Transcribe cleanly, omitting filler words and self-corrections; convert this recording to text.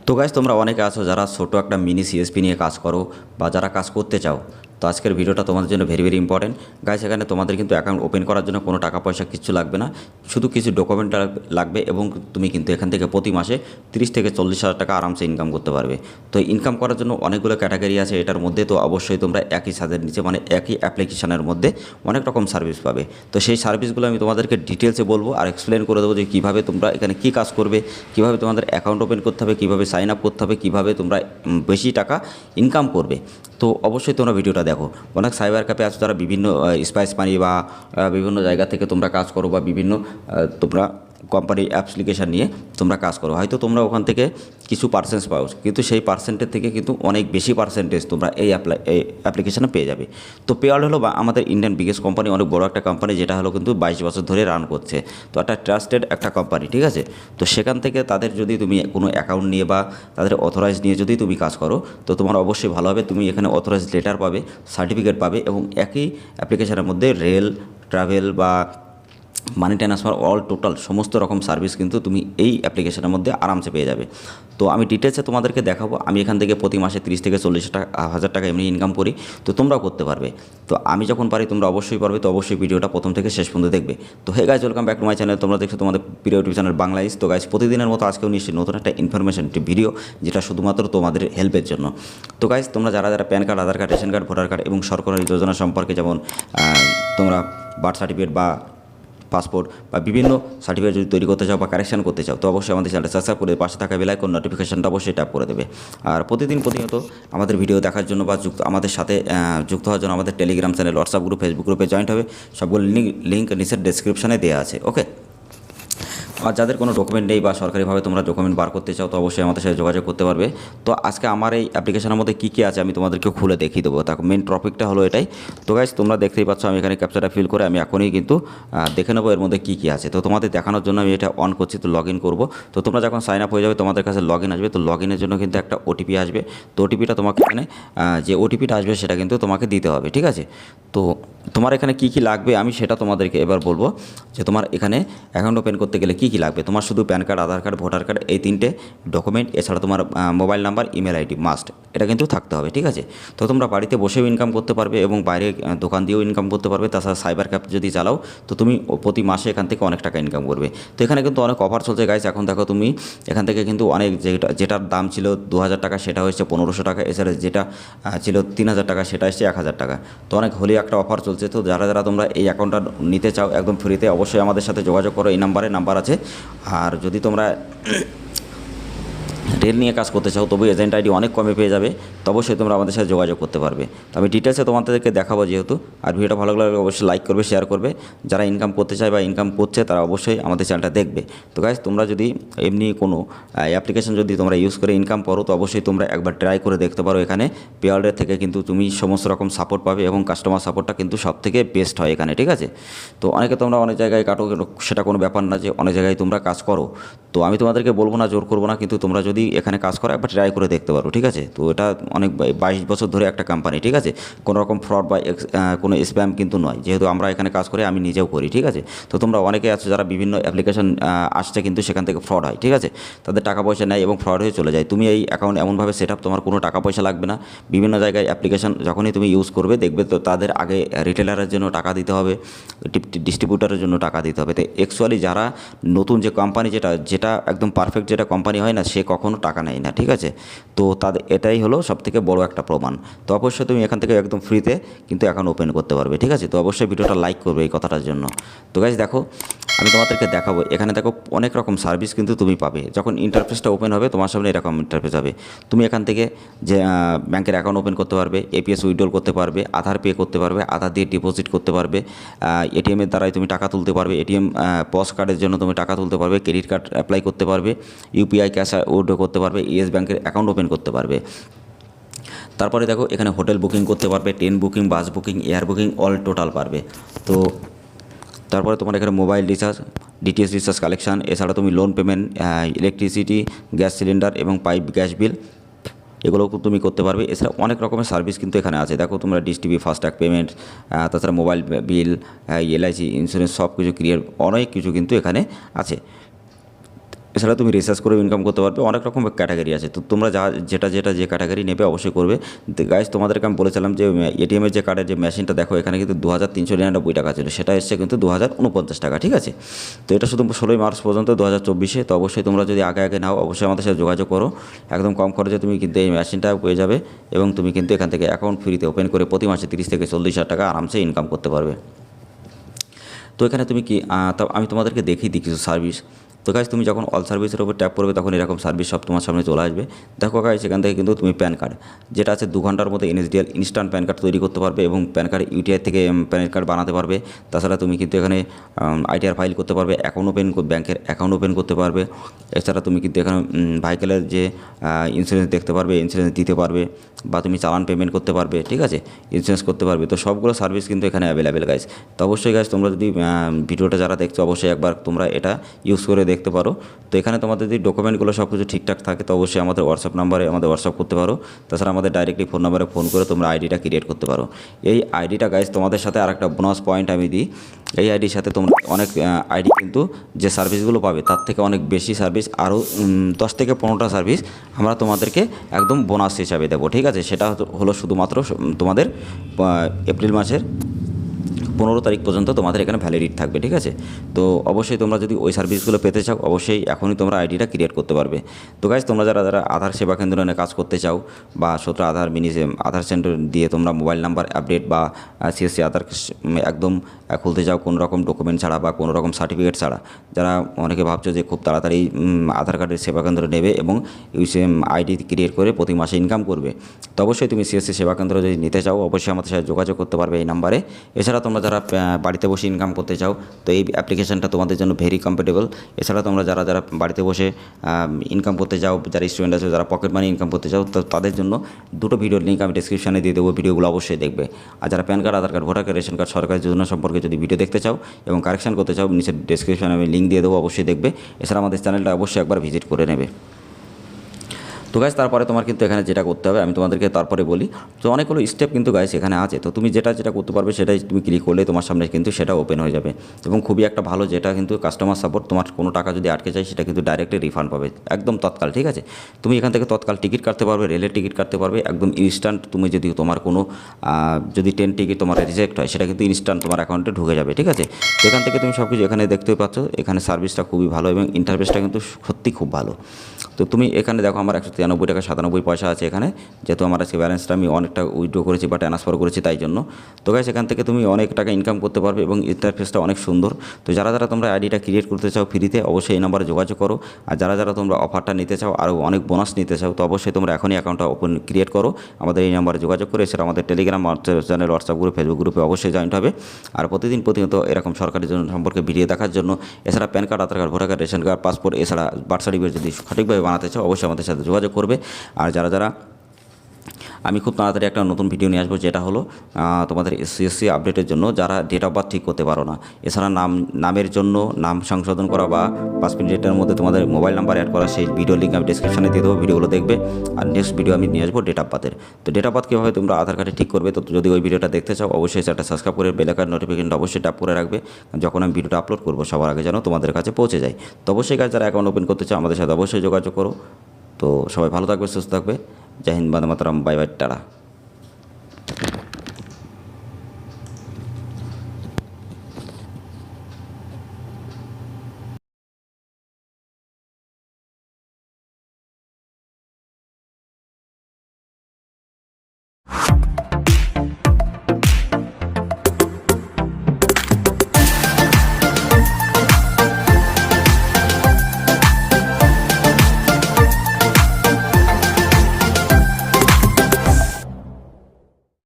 তো গাইস তোমরা অনেকে আছো যারা ছোটো একটা মিনি সিএসপি নিয়ে কাজ করো বা যারা কাজ করতে চাও। তো আজকের ভিডিওটা তোমাদের জন্য ভেরি ভেরি ইম্পর্টেন্ট গাইস। এখানে তোমাদের কিন্তু অ্যাকাউন্ট ওপেন করার জন্য কোনো টাকা পয়সা কিছু লাগবে না, শুধু কিছু ডকুমেন্ট লাগবে এবং তুমি কিন্তু এখান থেকে প্রতি মাসে 30 থেকে 40 হাজার টাকা আরামসে ইনকাম করতে পারবে। তো ইনকাম করার জন্য অনেকগুলো ক্যাটাগরি আছে এটার মধ্যে, তো অবশ্যই তোমরা একই ছাদের নিচে মানে একই অ্যাপ্লিকেশনের মধ্যে অনেক রকম সার্ভিস পাবে। তো সেই সার্ভিসগুলো আমি তোমাদেরকে ডিটেলসে বলবো আর এক্সপ্লেন করে দেবো যে কীভাবে তোমরা এখানে কী কাজ করবে, কীভাবে তোমাদের অ্যাকাউন্ট ওপেন করতে হবে, কীভাবে সাইন আপ করতে হবে, কীভাবে তোমরা বেশি টাকা ইনকাম করবে। তো অবশ্যই তোমরা ভিডিওটা দেখো। অনেক সাইবার ক্যাফে আছে যারা বিভিন্ন স্পাইস মানি বা বিভিন্ন জায়গা থেকে তোমরা কাজ করো বা বিভিন্ন তোমরা কোম্পানি অ্যাপ্লিকেশান নিয়ে তোমরা কাজ করো, হয়তো তোমরা ওখান থেকে কিছু পার্সেন্টেজ পাও, কিন্তু সেই পার্সেন্টের থেকে কিন্তু অনেক বেশি পার্সেন্টেজ তোমরা এই অ্যাপ্লিকেশানে পেয়ে যাবে। তো পেওয়ার্ল্ড হলো বা আমাদের ইন্ডিয়ান বিগেস্ট কোম্পানি, অনেক বড় একটা কোম্পানি যেটা হলো কিন্তু 22 বছর ধরে রান করছে। তো একটা ট্রাস্টেড একটা কোম্পানি, ঠিক আছে। তো সেখান থেকে তাদের যদি তুমি কোনো অ্যাকাউন্ট নিয়ে বা তাদের অথরাইজ নিয়ে যদি তুমি কাজ করো তো তোমার অবশ্যই ভালো হবে। তুমি এখানে অথরাইজ লেটার পাবে, সার্টিফিকেট পাবে এবং একই অ্যাপ্লিকেশানের মধ্যে রেল, ট্রাভেল বা মানি ট্রান্সফার অল টোটাল সমস্ত রকম সার্ভিস কিন্তু তুমি এই অ্যাপ্লিকেশনের মধ্যে আরামসে পেয়ে যাবে। তো আমি ডিটেলসে তোমাদেরকে দেখাবো। আমি এখান থেকে প্রতি মাসে 30 থেকে 40 হাজার টাকা এমনি ইনকাম করি, তো তোমরাও করতে পারবে। তো আমি যখন পারি তোমরা অবশ্যই পারবে। তো অবশ্যই ভিডিওটা প্রথম থেকে শেষ পর্যন্ত দেখবে। তো hey guys, welcome back to my channel. তোমরা দেখছো তোমাদের প্রিয় ইউটিউব চ্যানেল বাংলাইজ। তো গাইজ প্রতিদিনের মতো আজকেও নিশ্চয়ই নতুন একটা ইনফরমেশন ভিডিও, যেটা শুধুমাত্র তোমাদের হেল্পের জন্য। তো গাইজ তোমরা যারা যারা PAN card, Aadhaar card, ration card, voter card এবং সরকারি যোজনা সম্পর্কে, যেমন তোমরা বার্থ সার্টিফিকেট বা পাসপোর্ট বা বিভিন্ন সার্টিফিকেট যদি তৈরি করতে চাও বা কারেকশন করতে চাও, তো অবশ্যই আমাদের চ্যানেলটা সাবস্ক্রাইব করে পাশে থাকা বেল আইকন নোটিফিকেশনটা অবশ্যই ট্যাপ করে দেবে। আর প্রতিনিয়ত আমাদের ভিডিও দেখার জন্য বা আমাদের সাথে যুক্ত হওয়ার জন্য আমাদের Telegram channel, WhatsApp group, Facebook গ্রুপে জয়েন্ট হবে। সবগুলো লিঙ্ক নিচের ডেসক্রিপশনে দেওয়া আছে, ওকে। আর যাদের কোনো ডকুমেন্ট নেই বা সরকারিভাবে তোমরা ডকুমেন্ট বার করতে চাও, তো অবশ্যই আমাদের সাথে যোগাযোগ করতে পারবে। তো আজকে আমার এই অ্যাপ্লিকেশনের মধ্যে কী কী আছে আমি তোমাদেরকে খুলে দেখিয়ে দেবো। তার মেন টপিকটা হলো এটাই। তো গাইজ তোমরা দেখতেই পাচ্ছ আমি এখানে ক্যাপচারটা ফিল করে আমি এখনই কিন্তু দেখে নেবো এর মধ্যে কী কী আছে। তো তোমাদের দেখানোর জন্য আমি এটা অন করছি। তো লগ ইন করবো। তো তোমরা যখন সাইন আপ হয়ে যাবে তোমাদের কাছে লগ ইন আসবে। তো লগ ইনের জন্য কিন্তু একটা ওটিপি আসবে। তো ওটিপিটা তোমাকে এখানে যে ওটিপিটা আসবে সেটা কিন্তু তোমাকে দিতে হবে, ঠিক আছে। তো তোমার এখানে কী কী লাগবে আমি সেটা তোমাদেরকে এবার বলবো, যে তোমার এখানে অ্যাকাউন্ট ওপেন করতে গেলে কী কী লাগবে। তোমার শুধু pan card, Aadhaar card, voter card, এই 3টে ডকুমেন্ট, এছাড়া তোমার mobile number, email ID must, এটা কিন্তু থাকতে হবে, ঠিক আছে। তো তোমরা বাড়িতে বসেও ইনকাম করতে পারবে এবং বাইরে দোকান দিয়েও ইনকাম করতে পারবে। তাছাড়া সাইবার ক্যাফে যদি চালাও তো তুমি প্রতি মাসে এখান থেকে অনেক টাকা ইনকাম করবে। তো এখানে কিন্তু অনেক অফার চলছে গাইস। এখন দেখো তুমি এখান থেকে কিন্তু অনেক যেটার দাম ছিল 2000 টাকা সেটা হয়েছে 1500 টাকা, এছাড়া যেটা ছিল 3000 টাকা সেটা এসছে 1000 টাকা। তো অনেক হোলি একটা অফার চলছে। তো যারা যারা তোমরা এই অ্যাকাউন্টটা নিতে চাও একদম ফ্রিতে, অবশ্যই আমাদের সাথে যোগাযোগ করো। এই নাম্বার আছে। আর যদি তোমরা রেল নিয়ে কাজ করতে চাও তবে এজেন্ট আইডি অনেক কমে পেয়ে যাবে। তো অবশ্যই তোমরা আমাদের সাথে যোগাযোগ করতে পারবে। তো আমি ডিটেলসে তোমাদেরকে দেখাবো যেহেতু। আর ভিডিওটা ভালো লাগলে অবশ্যই লাইক করবে, শেয়ার করবে। যারা ইনকাম করতে চায় বা ইনকাম করছে তারা অবশ্যই আমাদের চ্যানেলটা দেখবে। তো গাইস তোমরা যদি এমনি কোনো অ্যাপ্লিকেশন যদি তোমরা ইউজ করে ইনকাম করো তো অবশ্যই তোমরা একবার ট্রাই করে দেখতে পারো। এখানে পেওয়ার্ল্ডের থেকে কিন্তু তুমি সমস্ত রকম সাপোর্ট পাবে এবং কাস্টমার সাপোর্টটা কিন্তু সবথেকে বেস্ট হয় এখানে, ঠিক আছে। তো অনেকে তোমরা অনেক জায়গায় কাটো, সেটা কোনো ব্যাপার না যে অনেক জায়গায় তোমরা কাজ করো। তো আমি তোমাদেরকে বলবো না, জোর করবো না, কিন্তু তোমরা যদি এখানে কাজ করো একবার ট্রাই করে দেখতে পারো, ঠিক আছে। তো এটা অনেক 22 বছর ধরে একটা কোম্পানি, ঠিক আছে। কোনো রকম ফ্রড বা কোনো স্প্যাম কিন্তু নয়, যেহেতু আমরা এখানে কাজ করে আমি নিজেও করি, ঠিক আছে। তো তোমরা অনেকে আছো যারা বিভিন্ন অ্যাপ্লিকেশন আসছে কিন্তু সেখান থেকে ফ্রড হয়, ঠিক আছে। তাদের টাকা পয়সা নেয় এবং ফ্রড হয়ে চলে যায়। তুমি এই অ্যাকাউন্ট এমনভাবে সেট আপ, তোমার কোনো টাকা পয়সা লাগবে না। বিভিন্ন জায়গায় অ্যাপ্লিকেশন যখনই তুমি ইউজ করবে দেখবে তো তাদের আগে রিটেলারের জন্য টাকা দিতে হবে, ডিস্ট্রিবিউটারের জন্য টাকা দিতে হবে। তো অ্যাকচুয়ালি যারা নতুন যে কোম্পানি যেটা একদম পারফেক্ট যেটা কোম্পানি হয় না, সে কখনো টাকা নেয় না, ঠিক আছে। তো তাদের এটাই হলো সবথেকে বড় একটা প্রমাণ। তো অবশ্যই তুমি এখান থেকে একদম ফ্রিতে কিন্তু অ্যাকাউন্ট ওপেন করতে পারবে, ঠিক আছে। তো অবশ্যই ভিডিওটা লাইক করবে এই কথাটার জন্য। তো গাইস দেখো আমি তোমাদেরকে দেখাবো। এখানে দেখো অনেক রকম সার্ভিস কিন্তু তুমি পাবে। যখন ইন্টারফেসটা ওপেন হবে তোমার সামনে এরকম ইন্টারফেস হবে। তুমি এখান থেকে যে ব্যাংকের অ্যাকাউন্ট ওপেন করতে পারবে, এপিএস উইথড্রল করতে পারবে, আধার পে করতে পারবে, আধার দিয়ে ডিপোজিট করতে পারবে, এটিএমের দ্বারাই তুমি টাকা তুলতে পারবে, এটিএম পস কার্ডের জন্য তুমি টাকা তুলতে পারবে, ক্রেডিট কার্ড অ্যাপ্লাই করতে পারবে, ইউপিআই ক্যাশ উইথড্র করতে পারবে, ইয়েস ব্যাংকের অ্যাকাউন্ট ওপেন করতে পারবে। তারপরে দেখো এখানে হোটেল বুকিং করতে পারবে, train booking, bus booking, air booking all total পারবে। তো তারপরে তোমার এখানে mobile recharge, DTS recharge collection, এছাড়া তুমি loan payment, electricity, gas cylinder এবং পাইপ গ্যাস বিল এগুলোও তুমি করতে পারবে। এছাড়া অনেক রকমের সার্ভিস কিন্তু এখানে আছে। দেখো তোমরা ডিশ টিভি, ফাস্ট্যাগ পেমেন্ট, তাছাড়া মোবাইল বিল, এলআইসি ইন্স্যুরেন্স সব কিছু ক্লিয়ার, অনেক কিছু কিন্তু এখানে আছে। এছাড়া তুমি রিসার্চ করে ইনকাম করতে পারবে, অনেক রকম ক্যাটাগরি আছে। তো তোমরা যে ক্যাটাগরি নেবে অবশ্যই করবে। গাইস তোমাদেরকে আমি বলেছিলাম যে এটিএমের যে কার্ডের যে মেশিনটা দেখো, এখানে কিন্তু 2399 টাকা ছিল, সেটা এসছে কিন্তু 2049 টাকা, ঠিক আছে। তো এটা শুধু 16 মার্চ পর্যন্ত 2024-এ। তো অবশ্যই তোমরা যদি আগে নাও অবশ্যই আমাদের সাথে যোগাযোগ করো, একদম কম খরচে তুমি কিন্তু এই মেশিনটা পেয়ে যাবে এবং তুমি কিন্তু এখান থেকে অ্যাকাউন্ট ফ্রিতে ওপেন করে প্রতি মাসে 30 থেকে 40 হাজার টাকা আরামসে ইনকাম করতে পারবে। তো এখানে তুমি কি তা আমি তোমাদেরকে দেখিয়ে দিই কিছু সার্ভিস। তো গাইজ তুমি যখন অল সার্ভিসের উপর ট্যাপ করবে তখন এরকম সার্ভিস সব তোমার সামনে চলে আসবে। দেখো গাইজ সেখান থেকে কিন্তু তুমি প্যান কার্ড যেটা আছে 2 ঘন্টার মধ্যে এনএসডিএল ইনস্ট্যান্ট প্যান কার্ড তৈরি করতে পারবে এবং প্যান কার্ড ইউটিআই থেকে প্যান কার্ড বানাতে পারবে। তাছাড়া তুমি কিন্তু এখানে আইটিআর ফাইল করতে পারবে, অ্যাকাউন্ট ওপেন ব্যাংকের অ্যাকাউন্ট ওপেন করতে পারবে। এছাড়া তুমি কিন্তু এখানে ভাইকেলের যে ইন্স্যুরেন্স দেখতে পারবে, ইন্স্যুরেন্স দিতে পারবে, বা তুমি চালান পেমেন্ট করতে পারবে, ঠিক আছে, ইন্স্যুরেন্স করতে পারবে। তো সবগুলো সার্ভিস কিন্তু এখানে অ্যাভেলেবেল গাইজ। তো অবশ্যই গাইজ তোমরা যদি ভিডিওটা যারা দেখছো অবশ্যই একবার তোমরা এটা ইউজ করে দেখতে পারো। তো এখানে তোমাদের যদি ডকুমেন্টগুলো সব কিছু ঠিকঠাক থাকে তো অবশ্যই আমাদের হোয়াটসঅ্যাপ নাম্বারে আমাদের হোয়াটসঅ্যাপ করতে পারো। তাছাড়া আমাদের ডাইরেক্টলি ফোন নাম্বারে ফোন করে তোমরা আইডিটা ক্রিয়েট করতে পারো। এই আইডিটা গাইজ তোমাদের সাথে আরেকটা বোনাস পয়েন্ট আমি দিই, এই আইডির সাথে তোমরা অনেক আইডি কিন্তু যে সার্ভিসগুলো পাবে তার থেকে অনেক বেশি সার্ভিস, আরও 10 থেকে 15টা সার্ভিস আমরা তোমাদেরকে একদম বোনাস হিসাবে দেবো, ঠিক আছে। সেটা হলো শুধুমাত্র তোমাদের এপ্রিল মাসের 15 তারিখ পর্যন্ত তোমাদের এখানে ভ্যালিডিটি থাকবে, ঠিক আছে। তো অবশ্যই তোমরা যদি ওই সার্ভিসগুলো পেতে চাও অবশ্যই এখনই তোমরা আইডিটা ক্রিয়েট করতে পারবে। তো গাইজ তোমরা যারা আধার সেবা কেন্দ্র নিয়ে কাজ করতে চাও বা আধার আধার সেন্টার দিয়ে তোমরা মোবাইল নাম্বার আপডেট বা সিএসসি আধার একদম খুলতে চাও কোনো রকম ডকুমেন্ট ছাড়া বা কোনো রকম সার্টিফিকেট ছাড়া, যারা অনেকে ভাবছো যে খুব তাড়াতাড়ি আধার কার্ডের সেবা কেন্দ্র নেবে এবং ইউসিএম আইডি ক্রিয়েট করে প্রতি মাসে ইনকাম করবে, তো অবশ্যই তুমি সিএসসি সেবা কেন্দ্র যদি নিতে চাও অবশ্যই আমাদের সাথে যোগাযোগ করতে পারবে এই নাম্বারে। এছাড়া তোমরা যারা বাড়িতে বসে ইনকাম করতে চাও তো এই অ্যাপ্লিকেশনটা তোমাদের জন্য ভেরি কমফোর্টেবল। এছাড়া তোমরা যারা বাড়িতে বসে ইনকাম করতে চাও, যারা স্টুডেন্ট আছে যারা পকেট মানি ইনকাম করতে চাও, তো তাদের জন্য দুটো ভিডিওর লিঙ্ক আমি ডিসক্রিপশানে দিয়ে দেবো, ভিডিওগুলো অবশ্যই দেখবে। আর যারা PAN card, Aadhaar card, voter card, ration card, সরকারি যোজনা সম্পর্কে যদি ভিডিও দেখতে চাও এবং কারেকশন করতে চাও নিচের ডিসক্রিপশানে আমি লিঙ্ক দিয়ে দেবো, অবশ্যই দেখবে। এছাড়া আমাদের চ্যানেলটা অবশ্যই একবার ভিজিট করে নেবে। তো গাইস তারপরে তোমার কিন্তু এখানে যেটা করতে হবে আমি তোমাদেরকে তারপরে বলি। তো অনেকগুলো স্টেপ কিন্তু গাইস এখানে আছে, তো তুমি যেটা করতে পারবে সেটাই তুমি ক্লিক করলে তোমার সামনে কিন্তু সেটা ওপেন হয়ে যাবে এবং খুবই একটা ভালো যেটা কিন্তু কাস্টমার সাপোর্ট, তোমার কোনো টাকা যদি আটকে যায় সেটা কিন্তু ডাইরেক্টলি রিফান্ড পাবে একদম তৎকাল, ঠিক আছে। তুমি এখান থেকে তৎকাল টিকিট কাটতে পারবে, রেলের টিকিট কাটতে পারবে একদম ইনস্ট্যান্ট। তুমি যদি তোমার কোনো যদি ট্রেন টিকিট তোমার রিজেক্ট হয় সেটা কিন্তু ইনস্ট্যান্ট তোমার অ্যাকাউন্টে ঢুকে যাবে, ঠিক আছে। তো এখান থেকে তুমি সব কিছু এখানে দেখতেই পাচ্ছ, এখানে সার্ভিসটা খুবই ভালো এবং ইন্টারফেসটা কিন্তু সত্যি খুব ভালো। তো তুমি এখানে দেখো আমার 193 টাকা 97 পয়সা আছে এখানে, যেহেতু আমার আজকে ব্যালেন্সটা আমি অনেকটা উইথড্র করেছি বা ট্রান্সফার করেছি তাই জন্য। তো গাইস এখান থেকে তুমি অনেক টাকা ইনকাম করতে পারবে এবং ইন্টারফেসটা অনেক সুন্দর। তো যারা তোমরা আইডিটা ক্রিয়েট করতে চাও ফ্রিতে অবশ্যই এই নাম্বারে যোগাযোগ করো। আর যারা তোমরা অফারটা নিতে চাও আরও অনেক বোনাস নিতে চাও তো অবশ্যই তোমরা এখনই অ্যাকাউন্টটা ক্রিয়েট করো, আমাদের এই নাম্বারে যোগাযোগ করে। এছাড়া আমাদের Telegram channel, WhatsApp group, Facebook গ্রুপে অবশ্যই জয়েন্ট হবে। আর প্রতিনিয়ত এরকম সরকারি জন্য সম্পর্কে ভিডিও দেখার জন্য এছাড়া PAN card, Aadhaar card, voter card, ration card, passport, এছাড়া বার্থ সার্টিফিকেট যদি সঠিকভাবে বানাতে চাও অবশ্যই আমাদের সাথে যোগাযোগ করবে। আর যারা আমি খুব তাড়াতাড়ি একটা নতুন ভিডিও নিয়ে আসবো যেটা হলো তোমাদের সিএসসি আপডেটের জন্য যারা ডেট অফ বার্থ ঠিক করতে পারো না, এছাড়া নামের জন্য নাম সংশোধন করা বা পাসপোর্ট ডেটের মধ্যে তোমাদের মোবাইল নাম্বার অ্যাড করা, সেই ভিডিও লিঙ্ক আমি ডিসক্রিপশনে দিয়ে দেবো, ভিডিওগুলো দেখবে। আর নেক্সট ভিডিও আমি নিয়ে আসবো ডেট অফ বার্থের। তো ডেট অফ বার্থ কীভাবে তোমরা আধার কার্ডে ঠিক করবে, তো যদি ওই ভিডিওটা দেখতে চাও অবশ্যই সেটা সাবস্ক্রাইব করে বেল আইকন নোটিফিকেশনটা অবশ্যই ট্যাপ করে রাখবে, যখন আমি ভিডিওটা আপলোড করবো সবার আগে যেন তোমাদের কাছে পৌঁছে যায়। তো অবশ্যই কাজ যারা অ্যাকাউন্ট ওপেন করতে চাও আমাদের সাথে অবশ্যই যোগাযোগ করো। তো সবাই ভালো থাকবে, সুস্থ থাকবে। জয় হিন্দ, বন্দে মাতরম, বাই বাই, টাটা।